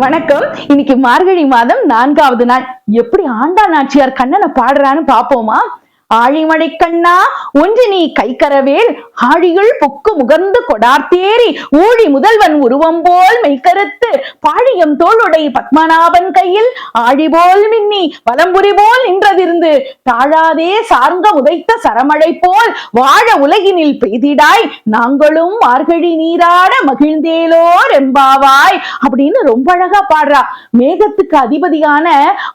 வணக்கம். இன்னைக்கு மார்கழி மாதம் 4வது நாள். எப்படி ஆண்டாள் நாச்சியார் கண்ணனை பாடுறான்னு பாப்போமா? ஆழிமழை கண்ணா ஒன்று நீ கைக்கரவேல் ஆழியுள் பொக்கு முகர்ந்து கொடார்த்தேரி ஊழி முதல்வன் உருவம் போல் மெய்கருத்து பாழியம் தோளுடை பத்மநாபன் கையில் ஆழி போல் மின்னி வலம்புரி போல் நின்றதிருந்து தாழாதே சார்ந்த உதைத்த சரமழை போல் வாழ உலகினில் பெய்திடாய் நாங்களும் மார்கழி நீராட மகிழ்ந்தேலோர் எம்பாவாய் அப்படின்னு ரொம்ப அழகா பாடுறா. மேகத்துக்கு அதிபதியான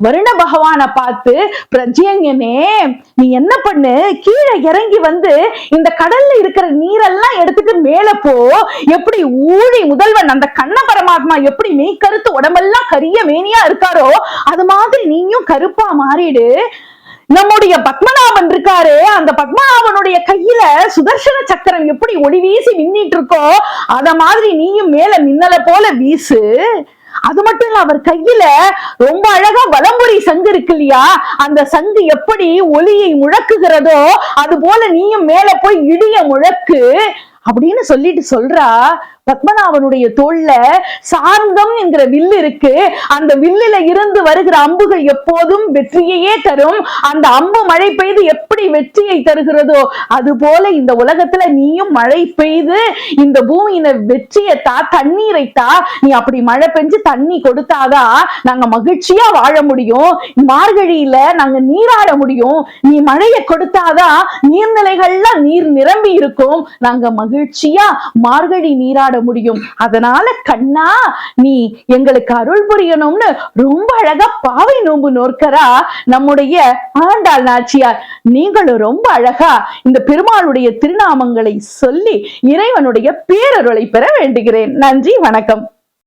வருண பகவானை பார்த்து பிரஜ்யங்கனே நீ என்ன பண்ணு, கீழே இறங்கி வந்து இந்த கடல்ல இருக்கிற நீரெல்லாம் எடுத்துட்டு மேல போ. எப்படி ஊழி முதல்வன் அந்த கண்ண பரமாத்மா எப்படி மெய்கருத்து உடம்பெல்லாம் கரிய மேனியா இருக்காரோ அது மாதிரி நீயும் கருப்பா மாறிடு. நம்முடைய பத்மநாபன் இருக்காரு, அந்த பத்மநாபனுடைய கையில சுதர்சன சக்கரம் எப்படி ஒளி வீசி மின்னிட்டு இருக்கோ அத மாதிரி நீயும் மேல மின்னல போல வீசு. அது மட்டும் இல்ல, அவர் கையில ரொம்ப அழகா வலம்புரி சங்கு இருக்கு இல்லையா, அந்த சங்கு எப்படி ஒலியை முழக்குகிறதோ அது போல நீயும் மேல போய் இடிய முழக்கு அப்படின்னு சொல்லிட்டு சொல்றா. பத்மநாபனுடைய தோல்ல சார்ந்தம் என்கிற வில்லு இருக்கு. அந்த வில்லுல இருந்து வருகிற அம்புகள் எப்போதும் வெற்றியையே தரும். அந்த அம்பு மழை பெய்து எப்படி வெற்றியை தருகிறதோ அது போல இந்த உலகத்துல நீயும் மழை பெய்து இந்த பூமியில வெற்றியை தா, தண்ணீரை தா. நீ அப்படி மழை பெஞ்சு தண்ணி கொடுத்தாதான் நாங்க மகிழ்ச்சியா வாழ முடியும். மார்கழியில நாங்க நீராட முடியும். நீ மழையை கொடுத்தாதான் நீர்நிலைகள்ல நீர் நிரம்பி இருக்கும். நாங்க மகிழ்ச்சியா மார்கழி நீராட முடியும். அதனால கண்ணா நீ எங்களுக்கு அருள் புரியணும்னு ரொம்ப அழகா பாவை நோன்பு நோக்கரா நம்முடைய ஆண்டாள் நாச்சியார். நீங்களும் ரொம்ப அழகா இந்த பெருமாளுடைய திருநாமங்களை சொல்லி இறைவனுடைய பேரருளை பெற வேண்டுகிறேன். நன்றி, வணக்கம்.